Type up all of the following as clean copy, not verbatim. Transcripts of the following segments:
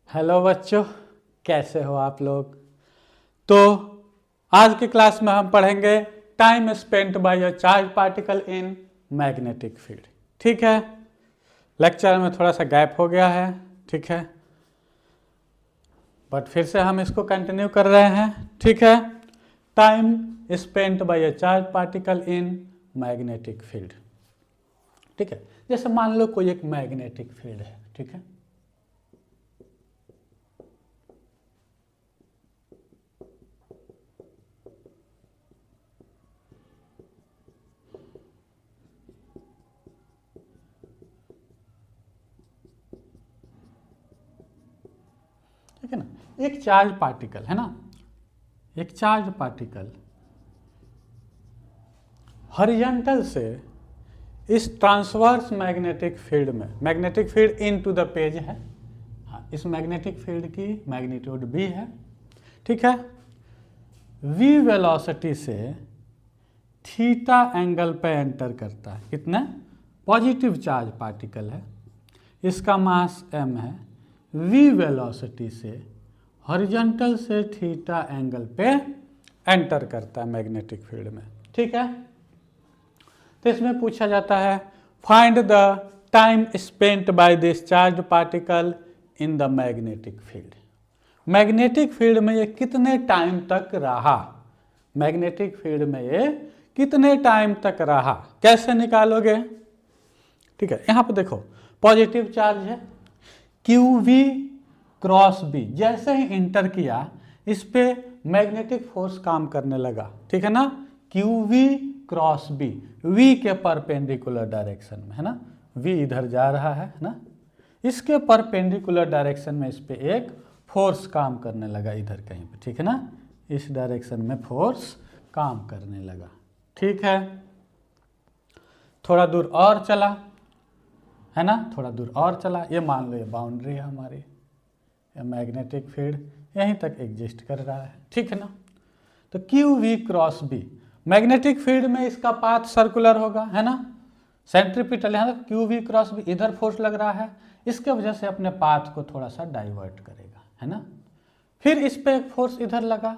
Hello बच्चों, कैसे हो आप लोग। तो आज की क्लास में हम पढ़ेंगे time spent by a charge particle in magnetic field. ठीक है, लेक्चर में थोड़ा सा गैप हो गया है, ठीक है, बट फिर से हम इसको कंटिन्यू कर रहे हैं। ठीक है, time spent by a charge particle in magnetic field. ठीक है, जैसे मान लो कोई एक मैग्नेटिक फील्ड है, ठीक है, ठीक है ना। एक चार्ज पार्टिकल है ना, एक चार्ज पार्टिकल हॉरिजॉन्टल से इस ट्रांसवर्स मैग्नेटिक फील्ड में, magnetic field into the page है, हाँ, इस मैग्नेटिक फील्ड की मैग्नीट्यूड b है, ठीक है। v वेलोसिटी से थीटा एंगल पे एंटर करता है। कितना? पॉजिटिव चार्ज पार्टिकल है, इसका मास m है, v वेलोसिटी से हॉरिजॉन्टल से थीटा एंगल पे एंटर करता है मैग्नेटिक फील्ड में, ठीक है। तो इसमें पूछा जाता है find the time spent by this charge particle in the magnetic field. Magnetic field में ये कितने टाइम तक रहा, मैग्नेटिक फील्ड में ये कितने टाइम तक रहा, कैसे निकालोगे। ठीक है, यहाँ पे देखो पॉजिटिव चार्ज है, क्यू वी क्रॉस बी, जैसे ही इंटर किया इस पे मैग्नेटिक फोर्स काम करने लगा, ठीक है ना। Q V cross B, V के परपेंडिकुलर डायरेक्शन में है ना, वी इधर जा रहा है ना, इसके परपेंडिकुलर डायरेक्शन में इस पे एक फोर्स काम करने लगा इधर कहीं पे, ठीक है ना, इस डायरेक्शन में फोर्स काम करने लगा, ठीक है। थोड़ा दूर और चला है ना, थोड़ा दूर और चला, ये मान लो ये बाउंड्री है हमारी, ये मैग्नेटिक फील्ड यहीं तक एग्जिस्ट कर रहा है, ठीक है ना। तो Q V cross B, magnetic field में इसका पाथ सर्कुलर होगा, है ना, सेंट्रीपिटल, यहाँ तक क्यू वी क्रॉस बी, इधर फोर्स लग रहा है, इसके वजह से अपने पाथ को थोड़ा सा डाइवर्ट करेगा, है ना। फिर इस पे एक फोर्स इधर लगा,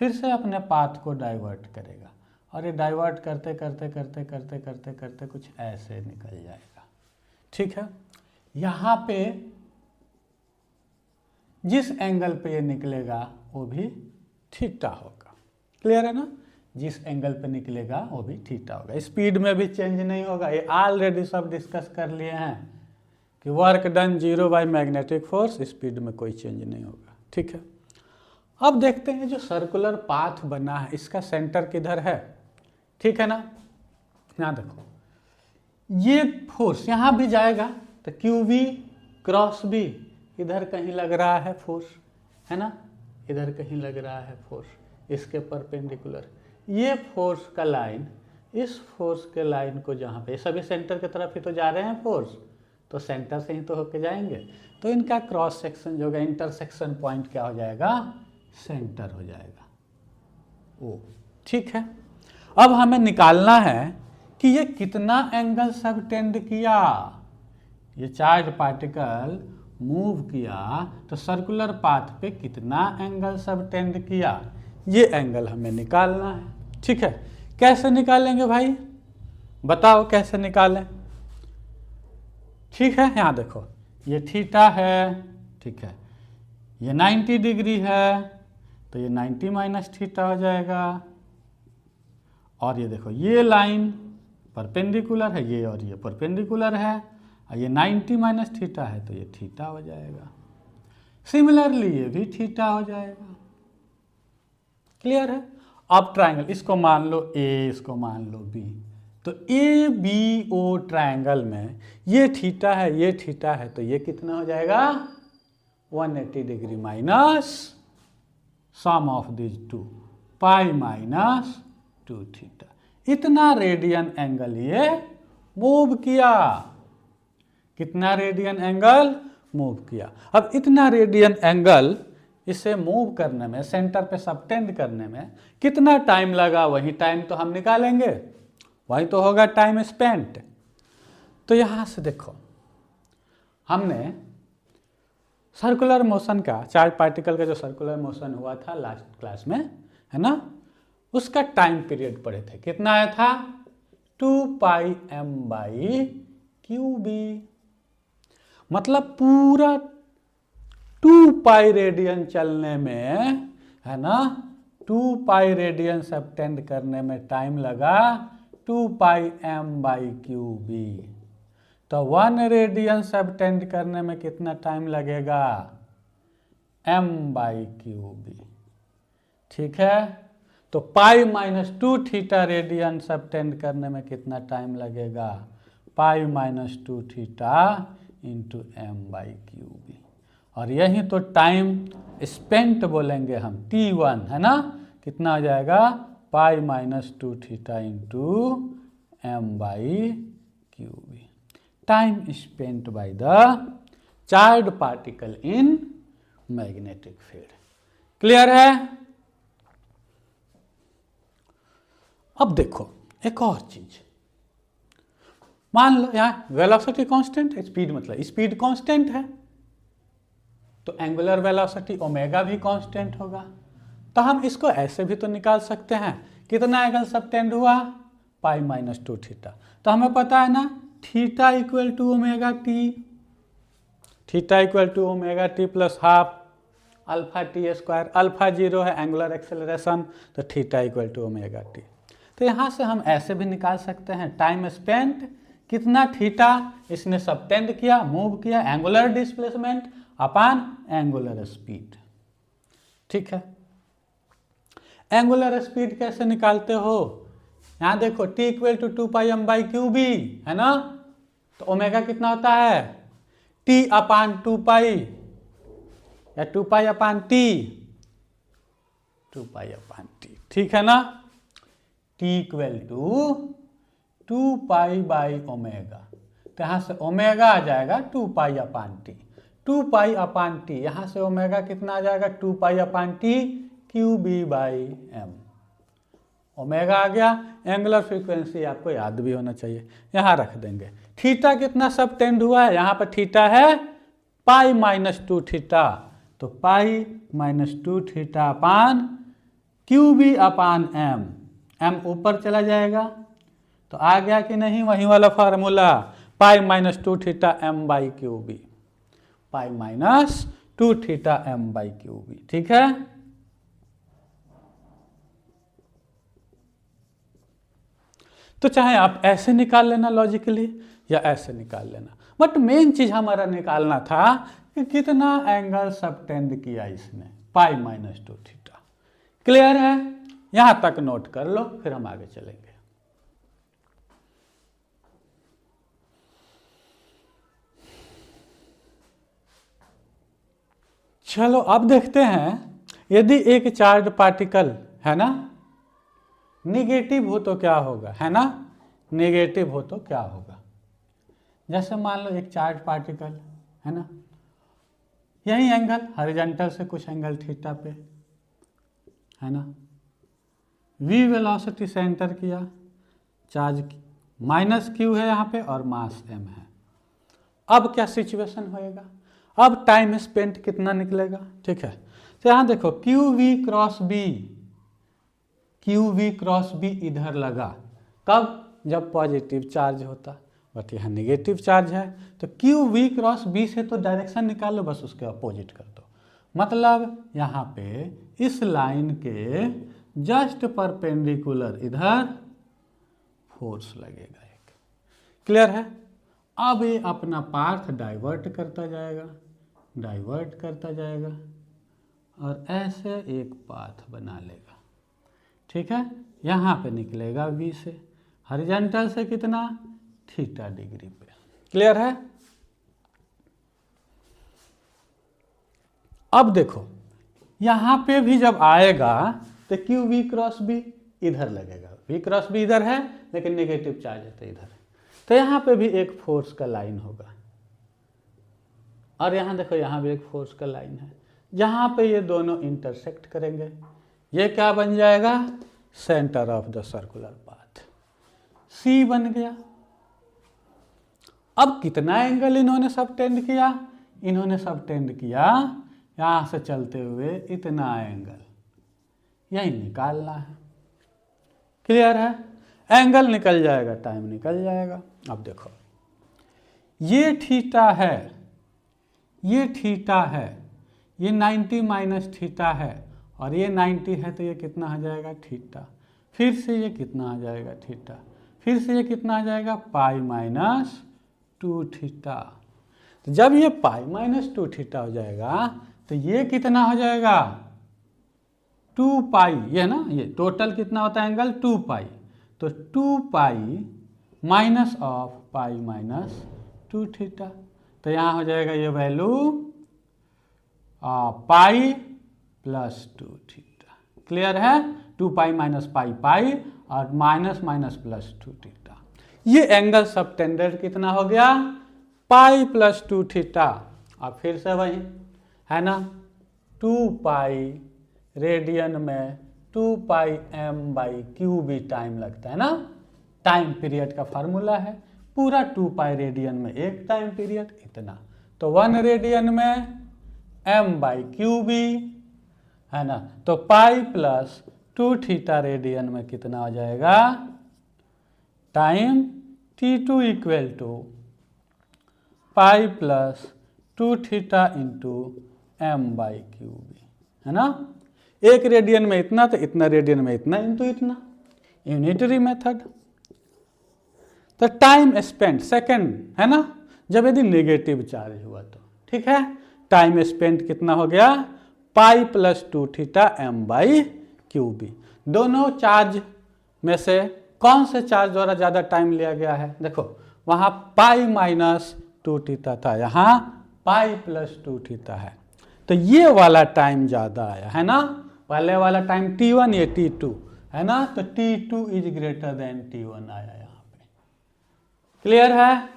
फिर से अपने पाथ को डाइवर्ट करेगा, और ये डाइवर्ट करते करते करते करते करते करते कुछ ऐसे निकल जाएगा, ठीक है। यहाँ पे जिस एंगल पे ये निकलेगा वो भी थीटा होगा, क्लियर है ना, जिस एंगल पे निकलेगा वो भी थीटा होगा, स्पीड में भी चेंज नहीं होगा, ये ऑलरेडी सब डिस्कस कर लिए हैं कि work done 0 by magnetic force, speed में कोई चेंज नहीं होगा, ठीक है। अब देखते हैं जो सर्कुलर पाथ बना है इसका सेंटर किधर है, ठीक है ना। यहाँ देखो ये फोर्स यहाँ भी जाएगा तो क्यू वी क्रॉस बी, इधर कहीं लग रहा है फोर्स, है ना, इधर कहीं लग रहा है फोर्स, इसके परपेंडिकुलर, ये फोर्स का लाइन इस फोर्स के लाइन को जहाँ पे, सभी सेंटर की तरफ ही तो जा रहे हैं फोर्स, तो सेंटर से ही तो होके जाएंगे, तो इनका क्रॉस सेक्शन जो होगा, इंटरसेक्शन पॉइंट क्या हो जाएगा, सेंटर हो जाएगा ओ, ठीक है। अब हमें निकालना है कि ये कितना एंगल सबटेंड किया, ये चार्ज पार्टिकल मूव किया तो सर्कुलर पाथ पे कितना एंगल सबटेंड किया, ये एंगल हमें निकालना है, ठीक है। कैसे निकालेंगे भाई, बताओ कैसे निकालें। ठीक है, यहाँ देखो ये थीटा है, ठीक है, ये 90 डिग्री है तो ये 90 माइनस थीटा हो जाएगा, और ये देखो ये लाइन परपेंडिकुलर है, ये और ये परपेंडिकुलर है, और ये 90 माइनस थीटा है तो ये थीटा हो जाएगा, सिमिलरली ये भी थीटा हो जाएगा, क्लियर है। अब ट्रायंगल, इसको मान लो ए, इसको मान लो बी, तो ए बी ओ ट्रायंगल में ये थीटा है, ये थीटा है, तो ये कितना हो जाएगा 180 degree minus sum of this two, pi minus 2 theta, इतना रेडियन एंगल ये मूव किया, कितना रेडियन एंगल मूव किया। अब इतना रेडियन एंगल इसे मूव करने में, सेंटर पे सबटेंड करने में कितना टाइम लगा, वही टाइम तो हम निकालेंगे, वही तो होगा टाइम स्पेंट। तो यहाँ से देखो हमने सर्कुलर मोशन का, चार्ज पार्टिकल का जो सर्कुलर मोशन हुआ था लास्ट क्लास में, है ना, उसका टाइम पीरियड पढ़े थे, कितना आया था 2πm/क्यूबी, मतलब पूरा 2π रेडियन चलने में, है ना, 2π रेडियन सबटेंड करने में टाइम लगा 2πm/क्यूबी। तो 1 रेडियन सबटेंड करने में कितना टाइम लगेगा m/क्यूबी। ठीक है, तो π-2θ रेडियन सबटेंड करने में कितना टाइम लगेगा π-2θ इंटू m/क्यूबी। और यही तो टाइम स्पेंट बोलेंगे हम, T1, है ना, कितना हो जाएगा π-2θ इंटू m/क्यूबी, time spent by the charge particle in magnetic field. Clear है? अब देखो एक और चीज, मान लो यहाँ वेलोसिटी कांस्टेंट है, स्पीड मतलब स्पीड कांस्टेंट है, तो एंगुलर वेलोसिटी ओमेगा भी कांस्टेंट होगा। तो हम इसको ऐसे भी तो निकाल सकते हैं, कितना एंगल सबटेंड हुआ π-2θ। तो हमें पता है ना theta equal to omega T, theta equal to omega T plus half alpha T square, alpha 0 है एंगुलर एक्सेलरेशन, तो theta equal to omega T. तो यहाँ से हम ऐसे भी निकाल सकते हैं टाइम स्पेंट कितना थीटा इसने सबटेंड किया, मूव किया, angular displacement upon angular speed. ठीक है, एंगुलर स्पीड कैसे निकालते हो, यहाँ देखो t इक्वल टू 2πm/क्यूबी, है ना, तो ओमेगा कितना होता है t अपान 2π या 2π अपान t, 2π अपान t। ठीक है ना, t इक्वल टू 2π/ओमेगा, तो यहाँ से ओमेगा आ जाएगा 2π अपान t, 2π अपान t, यहाँ से ओमेगा कितना आ जाएगा 2π अपान t QB/m, ओमेगा आ गया। एंगुलर फ्रीक्वेंसी आपको याद भी होना चाहिए, यहाँ रख देंगे। थीटा कितना सबटेंड हुआ है, यहाँ पर थीटा है π-2θ, तो π-2θ अपान QB अपान m, m ऊपर चला जाएगा, तो आ गया कि नहीं वही वाला फार्मूला π-2θ m/क्यूबी, π-2θ m/क्यूबी। ठीक है, तो चाहे आप ऐसे निकाल लेना लॉजिकली या ऐसे निकाल लेना, बट मेन चीज हमारा निकालना था कि कितना एंगल सबटेंड किया इसने π-2θ। क्लियर है, यहां तक नोट कर लो, फिर हम आगे चलेंगे। चलो अब देखते हैं, यदि एक चार्ज पार्टिकल है ना निगेटिव हो तो क्या होगा, है ना, नेगेटिव हो तो क्या होगा। जैसे मान लो एक चार्ज पार्टिकल है ना, यही एंगल हॉरिजॉन्टल से कुछ एंगल थीटा पे, है ना, v वेलोसिटी से एंटर किया, चार्ज -q है यहाँ पे और मास m है। अब क्या सिचुएशन होएगा, अब टाइम स्पेंट कितना निकलेगा। ठीक है, तो यहाँ देखो QV क्रॉस B इधर लगा, कब, जब पॉजिटिव चार्ज होता, बट यहाँ नेगेटिव चार्ज है, तो QV क्रॉस B से तो डायरेक्शन निकालो, बस उसके अपोजिट कर दो, मतलब यहाँ पे इस लाइन के जस्ट परपेंडिकुलर इधर फोर्स लगेगा एक। क्लियर है, अब ये अपना पाथ डाइवर्ट करता जाएगा, डाइवर्ट करता जाएगा और ऐसे एक पाथ बना लेगा। ठीक है, यहाँ पे निकलेगा V से, हॉरिजॉन्टल से कितना थीटा डिग्री पे। क्लियर है, अब देखो यहाँ पे भी जब आएगा तो QV क्रॉस B इधर लगेगा, V क्रॉस B इधर है लेकिन नेगेटिव चार्ज है तो इधर है, तो यहाँ पे भी एक फोर्स का लाइन होगा, और यहाँ देखो यहाँ भी एक फोर्स का लाइन है, जहाँ पे ये दोनों इंटरसेक्ट करेंगे, ये क्या बन जाएगा, centre of the circular path, C बन गया। अब कितना एंगल इन्होंने सबटेंड किया, इन्होंने सब टेंड किया यहाँ से चलते हुए इतना एंगल, यही निकालना है। क्लियर है? एंगल निकल जाएगा, टाइम निकल जाएगा। अब देखो ये थीटा है, ये थीटा है, ये 90 माइनस थीटा है और ये 90 है, तो ये कितना आ जाएगा थीटा। फिर से ये कितना आ जाएगा थीटा, फिर से ये कितना आ जाएगा पाई माइनस 2 थीटा। तो जब ये पाई माइनस 2 थीटा हो जाएगा तो ये कितना हो जाएगा 2 पाई, ये ना, ये टोटल कितना होता है एंगल 2 पाई, तो 2 pi minus of pi minus 2 theta. तो यहाँ हो जाएगा ये value pi plus 2 theta. Clear है? 2 पाई माइनस पाई पाई और माइनस माइनस प्लस 2 थीटा। ये एंगल सबटेंडेड कितना हो गया पाई प्लस 2 थीटा। अब फिर से वही है ना, 2 पाई रेडियन में 2 पाई m बाई क्यू भी टाइम लगता है ना, टाइम पीरियड का फार्मूला है। पूरा 2 पाई रेडियन में एक टाइम पीरियड इतना, तो 1 रेडियन में m बाई क्यू भी है ना, तो पाई प्लस 2 थीटा रेडियन में कितना हो जाएगा time t2 equal to pi plus 2 theta into m by Q B, है ना। एक रेडियन में इतना तो इतना रेडियन में इतना इंटू इतना, यूनिटरी मेथड। तो टाइम स्पेंड सेकंड है ना, जब यदि नेगेटिव चार्ज हुआ तो ठीक है, टाइम स्पेंड कितना हो गया pi plus 2 theta m by Q B. दोनों चार्ज में से कौन से चार्ज द्वारा ज़्यादा टाइम लिया गया है? देखो वहाँ पाई माइनस 2 थीटा था, यहाँ पाई प्लस 2 थीटा है, तो ये वाला टाइम ज़्यादा आया है ना। पहले वाला टाइम t1, ये t2 है ना, तो t2 is greater than t1 आया यहाँ पे। क्लियर है?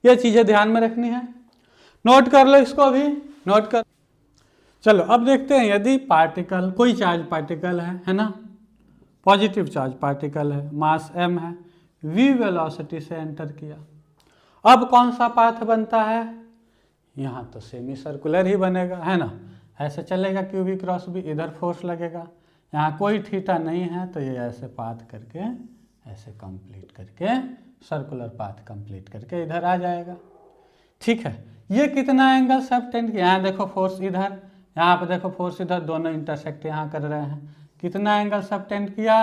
ये चीज़ें ध्यान में रखनी है, नोट कर लो इसको, अभी नोट कर। चलो अब देखते हैं, यदि पार्टिकल, कोई चार्ज पार्टिकल है ना, पॉजिटिव चार्ज पार्टिकल है, मास m है, v वेलोसिटी से एंटर किया, अब कौन सा पाथ बनता है? यहाँ तो सेमी सर्कुलर ही बनेगा, है ना, ऐसे चलेगा क्यू वी क्रॉस भी, इधर फोर्स लगेगा, यहाँ कोई थीटा नहीं है, तो ये ऐसे पाथ करके ऐसे कंप्लीट करके सर्कुलर पाथ कंप्लीट करके इधर आ जाएगा। ठीक है, ये कितना एंगल सबटेंड किया? यहाँ देखो फोर्स इधर, यहाँ पे देखो फोर्स इधर, दोनों इंटरसेक्ट यहाँ कर रहे हैं, कितना एंगल सबटेंड किया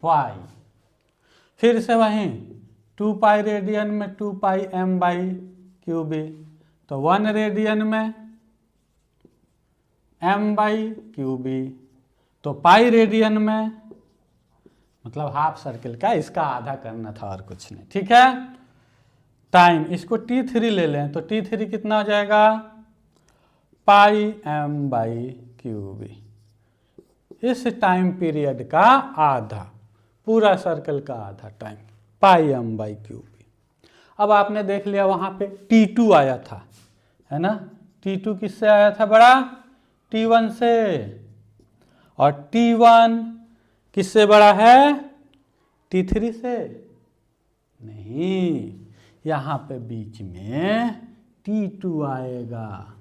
पाई। फिर से वहीं 2 पाई रेडियन में 2 पाई m बाई क्यू बी, तो 1 रेडियन में m बाई क्यू बी, तो पाई रेडियन में, मतलब हाफ सर्किल का इसका आधा करना था और कुछ नहीं। ठीक है, टाइम इसको t3 ले लें, तो t3 कितना हो जाएगा pi m by Q B. इस टाइम पीरियड का आधा, पूरा सर्कल का आधा time pi m by Q B. अब आपने देख लिया वहाँ पे t2 आया था, है ना, t2 किससे आया था बड़ा? t1 से, और t1 किससे बड़ा है? t3 से नहीं, यहाँ पे बीच में t2 आएगा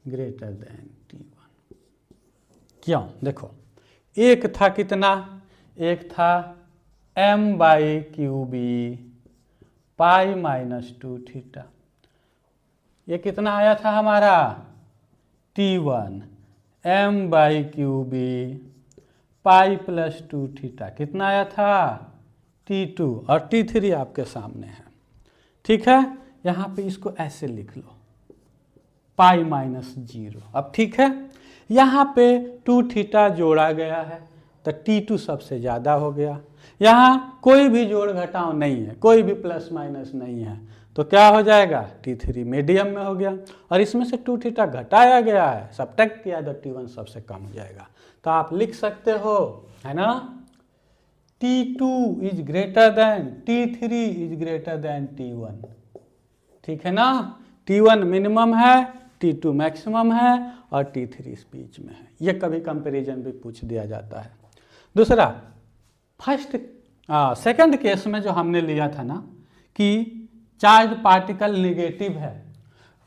ग्रेटर देन t1। क्यों? देखो एक था कितना, एक था m by Q B pi minus 2 theta, ये कितना आया था हमारा t1 m by Q B pi plus 2 theta, कितना आया था t2, और t3 आपके सामने है। ठीक है, यहाँ पे इसको ऐसे लिख लो पाई माइनस 0। अब ठीक है, यहाँ पे 2 थीटा जोड़ा गया है, तो t2 सबसे ज़्यादा हो गया, यहाँ कोई भी जोड़ घटाव नहीं है, कोई भी प्लस माइनस नहीं है, तो क्या हो जाएगा t3 मीडियम में हो गया, और इसमें से 2 थीटा घटाया गया है, सब्ट्रैक्ट किया तो t1 सबसे कम हो जाएगा। तो आप लिख सकते हो, है ना, t2 is greater than t3 is greater than t1। ठीक है ना, t1 मिनिमम है, t2 मैक्सिमम है, और t3 इस बीच में है। ये कभी कंपैरिजन भी पूछ दिया जाता है। दूसरा, सेकंड केस में जो हमने लिया था ना कि चार्ज पार्टिकल नेगेटिव है,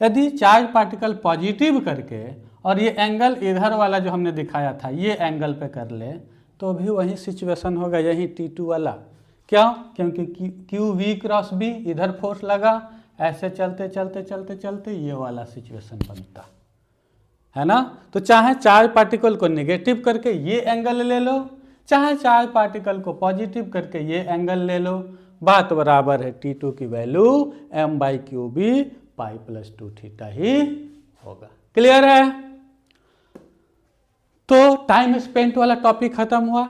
यदि चार्ज पार्टिकल पॉजिटिव करके और ये एंगल इधर वाला जो हमने दिखाया था ये एंगल पे कर ले तो भी वही सिचुएशन होगा, यही T2 वाला। क्यों? क्योंकि क्यू वी क्रॉस बी, इधर फोर्स लगा, ऐसे चलते चलते चलते चलते ये वाला सिचुएशन बनता है ना। तो चाहे चार्ज पार्टिकल को नेगेटिव करके ये एंगल ले लो, चाहे चार्ज पार्टिकल को पॉजिटिव करके ये एंगल ले लो, बात बराबर है। T2 की value m/qb pi plus 2 theta ही होगा। क्लियर है? तो टाइम स्पेंट वाला टॉपिक खत्म हुआ।